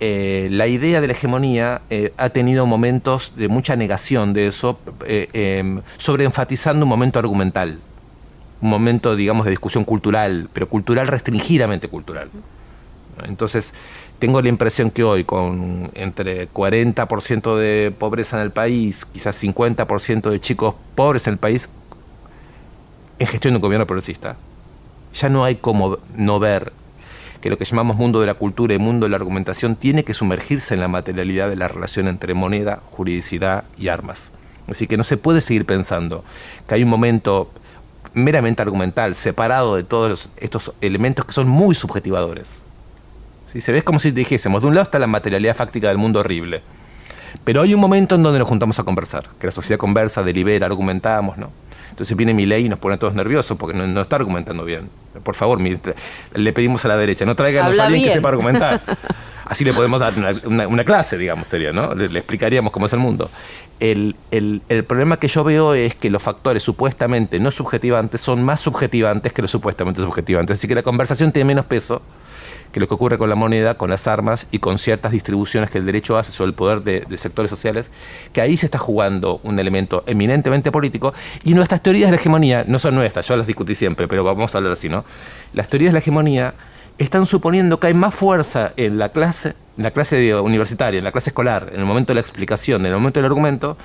la idea de la hegemonía ha tenido momentos de mucha negación de eso, sobreenfatizando un momento argumental, un momento, digamos, de discusión cultural, pero cultural restringidamente cultural. Entonces, tengo la impresión que hoy, con entre 40% de pobreza en el país, quizás 50% de chicos pobres en el país, en gestión de un gobierno progresista, ya no hay como no ver que lo que llamamos mundo de la cultura y mundo de la argumentación tiene que sumergirse en la materialidad de la relación entre moneda, juridicidad y armas. Así que no se puede seguir pensando que hay un momento meramente argumental, separado de todos estos elementos que son muy subjetivadores. ¿Sí? Se ve como si dijésemos, de un lado está la materialidad fáctica del mundo horrible, pero hay un momento en donde nos juntamos a conversar, que la sociedad conversa, delibera, argumentamos, ¿no? Entonces viene Milei y nos pone a todos nerviosos porque no está argumentando bien. Por favor, le pedimos a la derecha, no traiganos a alguien que sepa argumentar. Así le podemos dar una clase, digamos, sería, ¿no? Le explicaríamos cómo es el mundo. El problema que yo veo es que los factores supuestamente no subjetivantes son más subjetivantes que los supuestamente subjetivantes. Así que la conversación tiene menos peso que lo que ocurre con la moneda, con las armas y con ciertas distribuciones que el derecho hace sobre el poder de sectores sociales, que ahí se está jugando un elemento eminentemente político, y nuestras teorías de la hegemonía no son nuestras, yo las discutí siempre, pero vamos a hablar así, ¿no? Las teorías de la hegemonía están suponiendo que hay más fuerza en la clase universitaria, en la clase escolar, en el momento de la explicación, en el momento del argumento,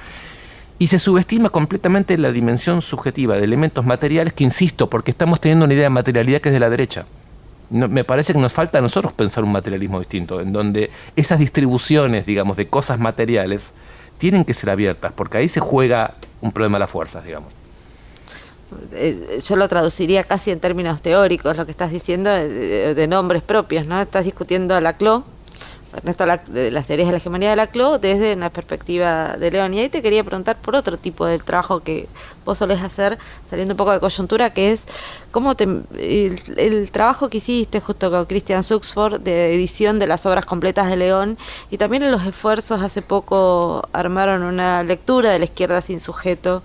y se subestima completamente la dimensión subjetiva de elementos materiales que, insisto, porque estamos teniendo una idea de materialidad que es de la derecha. Me parece que nos falta a nosotros pensar un materialismo distinto, en donde esas distribuciones, digamos, de cosas materiales tienen que ser abiertas, porque ahí se juega un problema de las fuerzas, digamos. Yo lo traduciría casi en términos teóricos, lo que estás diciendo, de nombres propios, ¿no? Estás discutiendo a Laclau, Ernesto, de las teorías de la hegemonía de Laclau desde una perspectiva de León. Y ahí te quería preguntar por otro tipo del trabajo que vos solés hacer, saliendo un poco de coyuntura, que es cómo el trabajo que hiciste justo con Christian Suxford de edición de las obras completas de León, y también en los esfuerzos, hace poco armaron una lectura de la izquierda sin sujeto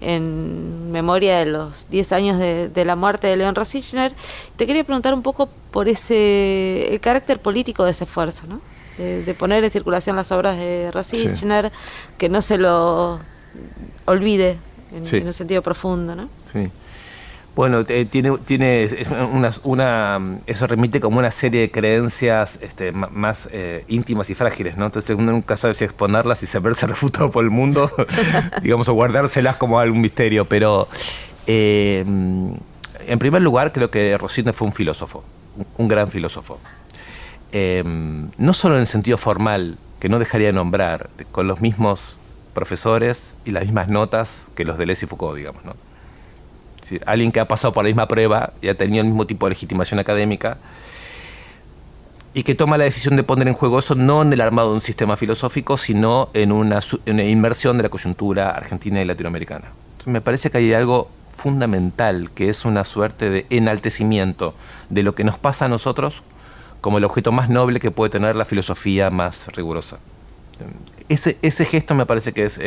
en memoria de los 10 años de la muerte de León Rosichner. Te quería preguntar un poco por el carácter político de ese esfuerzo, ¿no? De poner en circulación las obras de Rosichner, sí, que no se lo olvide en un sentido profundo, ¿no? Sí. Bueno, tiene eso remite como una serie de creencias más íntimas y frágiles, ¿no? Entonces uno nunca sabe si exponerlas y saberse refutado por el mundo, digamos, o guardárselas como algún misterio. Pero en primer lugar, creo que Rosichner fue un filósofo, un gran filósofo. No solo en el sentido formal, que no dejaría de nombrar, con los mismos profesores y las mismas notas que los de Deleuze y Foucault, digamos, ¿no? Sí, alguien que ha pasado por la misma prueba y ha tenido el mismo tipo de legitimación académica y que toma la decisión de poner en juego eso no en el armado de un sistema filosófico, sino en una inmersión de la coyuntura argentina y latinoamericana. Entonces, me parece que hay algo fundamental, que es una suerte de enaltecimiento de lo que nos pasa a nosotros como el objeto más noble que puede tener la filosofía más rigurosa. Ese gesto me parece que es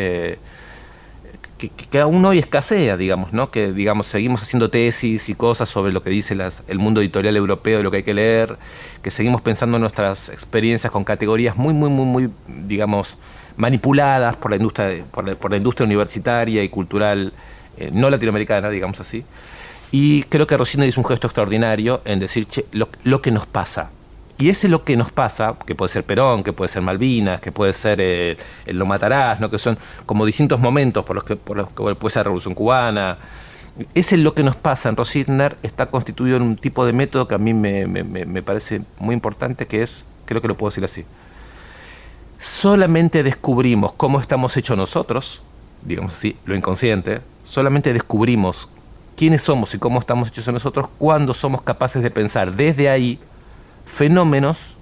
que aún hoy escasea, digamos, ¿no? Que, digamos, seguimos haciendo tesis y cosas sobre lo que dice el mundo editorial europeo de lo que hay que leer, que seguimos pensando en nuestras experiencias con categorías muy, digamos, manipuladas por la industria, por la industria universitaria y cultural no latinoamericana, digamos así. Y creo que Rositner hizo un gesto extraordinario en decir, che, lo que nos pasa. Y ese lo que nos pasa, que puede ser Perón, que puede ser Malvinas, que puede ser el Lo Matarás, ¿no? Que son como distintos momentos por los que puede ser la Revolución Cubana. Ese lo que nos pasa en Rositner está constituido en un tipo de método que a mí me parece muy importante, que es, creo que lo puedo decir así, solamente descubrimos cómo estamos hechos nosotros, digamos así, lo inconsciente, solamente descubrimos quiénes somos y cómo estamos hechos nosotros cuando somos capaces de pensar desde ahí fenómenos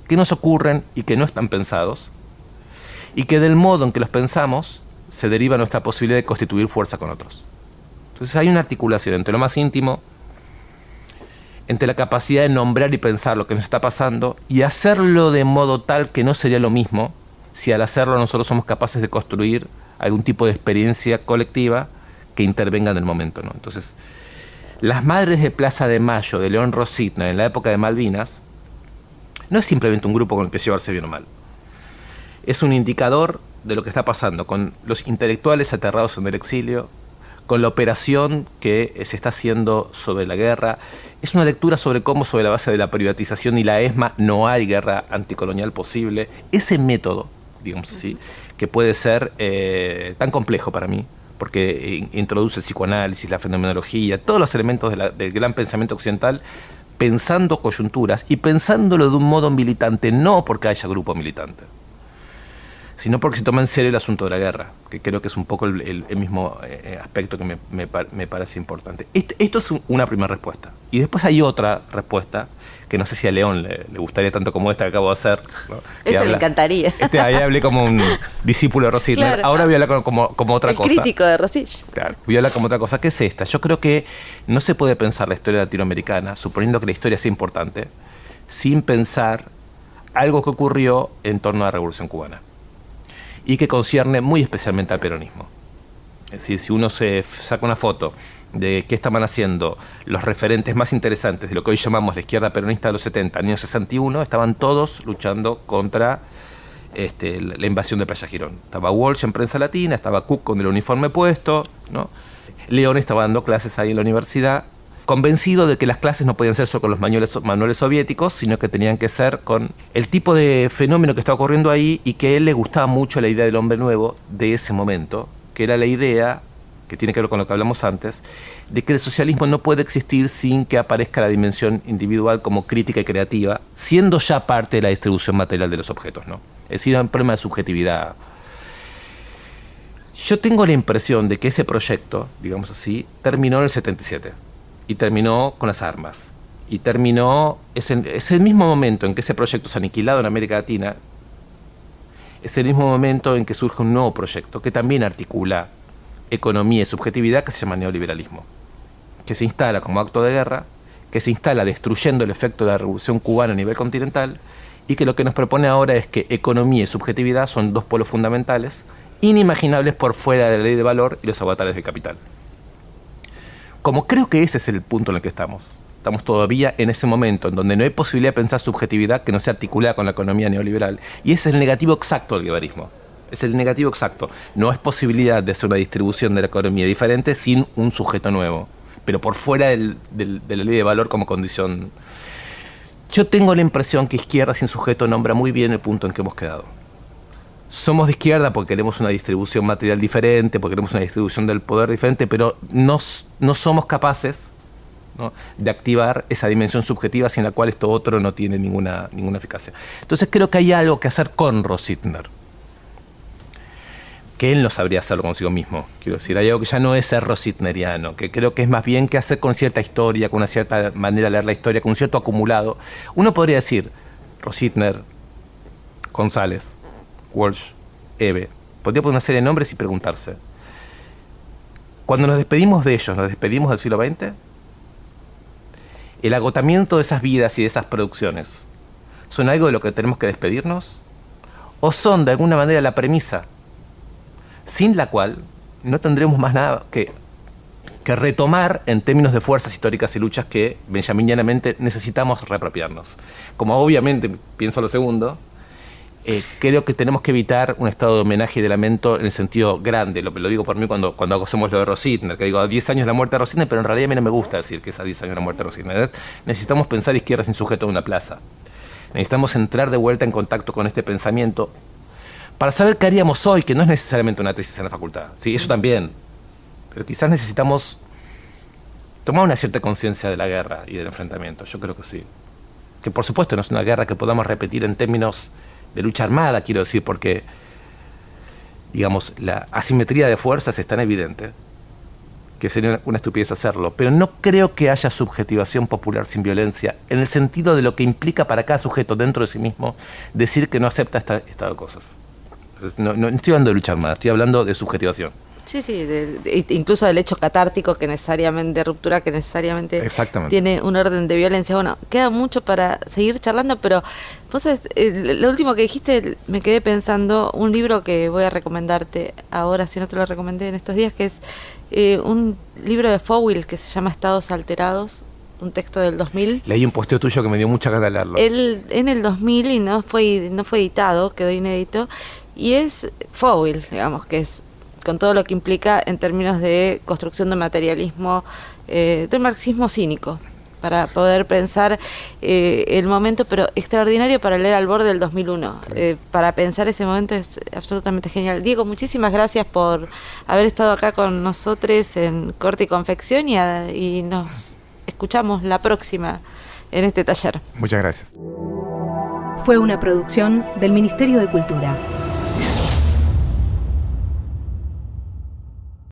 que nos ocurren y que no están pensados, y que del modo en que los pensamos se deriva nuestra posibilidad de constituir fuerza con otros. Entonces hay una articulación entre lo más íntimo, entre la capacidad de nombrar y pensar lo que nos está pasando, y hacerlo de modo tal que no sería lo mismo si al hacerlo nosotros somos capaces de construir algún tipo de experiencia colectiva que intervenga en el momento, ¿no? Entonces, las Madres de Plaza de Mayo de León Rositner en la época de Malvinas no es simplemente un grupo con el que llevarse bien o mal. Es un indicador de lo que está pasando con los intelectuales aterrados en el exilio, con la operación que se está haciendo sobre la guerra. Es una lectura sobre cómo, sobre la base de la privatización y la ESMA, no hay guerra anticolonial posible. Ese método, digamos así, que puede ser tan complejo para mí, porque introduce el psicoanálisis, la fenomenología, todos los elementos del gran pensamiento occidental, pensando coyunturas y pensándolo de un modo militante, no porque haya grupo militante, sino porque se toma en serio el asunto de la guerra, que creo que es un poco el mismo aspecto que me parece importante. Esto es una primera respuesta. Y después hay otra respuesta, que no sé si a León le gustaría tanto como esta que acabo de hacer, ¿no? Esta le encantaría. Ahí hablé como un discípulo de Rositner. Claro. Ahora voy a hablar como otra cosa. El crítico de Rositner. Claro, voy a hablar como otra cosa, que es esta. Yo creo que no se puede pensar la historia latinoamericana, suponiendo que la historia sea importante, sin pensar algo que ocurrió en torno a la Revolución Cubana y que concierne muy especialmente al peronismo. Es decir, si uno se saca una foto de qué estaban haciendo los referentes más interesantes de lo que hoy llamamos la izquierda peronista de los 70, años 61, estaban todos luchando contra la invasión de Playa Girón. Estaba Walsh en Prensa Latina, estaba Cook con el uniforme puesto, ¿no? León estaba dando clases ahí en la universidad, convencido de que las clases no podían ser solo con los manuales soviéticos, sino que tenían que ser con el tipo de fenómeno que estaba ocurriendo ahí, y que a él le gustaba mucho la idea del hombre nuevo de ese momento, que era la idea, que tiene que ver con lo que hablamos antes, de que el socialismo no puede existir sin que aparezca la dimensión individual como crítica y creativa, siendo ya parte de la distribución material de los objetos, ¿no? Es decir, un problema de subjetividad. Yo tengo la impresión de que ese proyecto, digamos así, terminó en el 77, y terminó con las armas, y terminó, es el mismo momento en que ese proyecto se ha aniquilado en América Latina, es el mismo momento en que surge un nuevo proyecto que también articula economía y subjetividad, que se llama neoliberalismo, que se instala como acto de guerra, que se instala destruyendo el efecto de la Revolución Cubana a nivel continental, y que lo que nos propone ahora es que economía y subjetividad son dos polos fundamentales, inimaginables por fuera de la ley de valor y los avatares del capital. Como creo que ese es el punto en el que estamos todavía en ese momento en donde no hay posibilidad de pensar subjetividad que no sea articulada con la economía neoliberal, y ese es el negativo exacto del guevarismo. Es el negativo exacto. No es posibilidad de hacer una distribución de la economía diferente sin un sujeto nuevo, pero por fuera de la ley de valor como condición. Yo tengo la impresión que izquierda sin sujeto nombra muy bien el punto en que hemos quedado. Somos de izquierda porque queremos una distribución material diferente, porque queremos una distribución del poder diferente, pero no somos capaces, ¿no?, de activar esa dimensión subjetiva sin la cual esto otro no tiene ninguna eficacia. Entonces creo que hay algo que hacer con Rositner. que él no sabría hacerlo consigo mismo. Quiero decir, hay algo que ya no es ser rositneriano, que creo que es más bien que hacer con cierta historia, con una cierta manera de leer la historia, con un cierto acumulado. Uno podría decir, Rositner, González, Walsh, Eve, podría poner una serie de nombres y preguntarse, cuando nos despedimos de ellos, ¿nos despedimos del siglo XX? ¿El agotamiento de esas vidas y de esas producciones son algo de lo que tenemos que despedirnos? ¿O son de alguna manera la premisa sin la cual no tendremos más nada que retomar en términos de fuerzas históricas y luchas que benjaminianamente necesitamos reapropiarnos? Como obviamente pienso lo segundo, creo que tenemos que evitar un estado de homenaje y de lamento en el sentido grande. Lo digo por mí cuando hacemos lo de Rositner, que digo a 10 años de la muerte de Rositner, pero en realidad a mí no me gusta decir que es a 10 años de la muerte de Rositner. Necesitamos pensar izquierda sin sujeto en una plaza. Necesitamos entrar de vuelta en contacto con este pensamiento para saber qué haríamos hoy, que no es necesariamente una tesis en la facultad. Sí, eso también. Pero quizás necesitamos tomar una cierta conciencia de la guerra y del enfrentamiento. Yo creo que sí. Que por supuesto no es una guerra que podamos repetir en términos de lucha armada, quiero decir, porque, digamos, la asimetría de fuerzas es tan evidente que sería una estupidez hacerlo. Pero no creo que haya subjetivación popular sin violencia, en el sentido de lo que implica para cada sujeto dentro de sí mismo decir que no acepta esta estado de cosas. Entonces, no estoy hablando de lucha armada, estoy hablando de subjetivación. Sí, incluso del hecho catártico que necesariamente, de ruptura que necesariamente tiene un orden de violencia. Bueno, queda mucho para seguir charlando, pero vos sabés, lo último que dijiste me quedé pensando, un libro que voy a recomendarte ahora, si no te lo recomendé en estos días, que es un libro de Fowell que se llama Estados Alterados, un texto del 2000. Leí un posteo tuyo que me dio mucha ganas de leerlo. En el 2000 y no fue editado, quedó inédito, y es Fowell, digamos, que es con todo lo que implica en términos de construcción de materialismo, del marxismo cínico, para poder pensar el momento, pero extraordinario para leer Al borde del 2001. Para pensar ese momento es absolutamente genial. Diego, muchísimas gracias por haber estado acá con nosotros en Corte y Confección y nos escuchamos la próxima en este taller. Muchas gracias. Fue una producción del Ministerio de Cultura.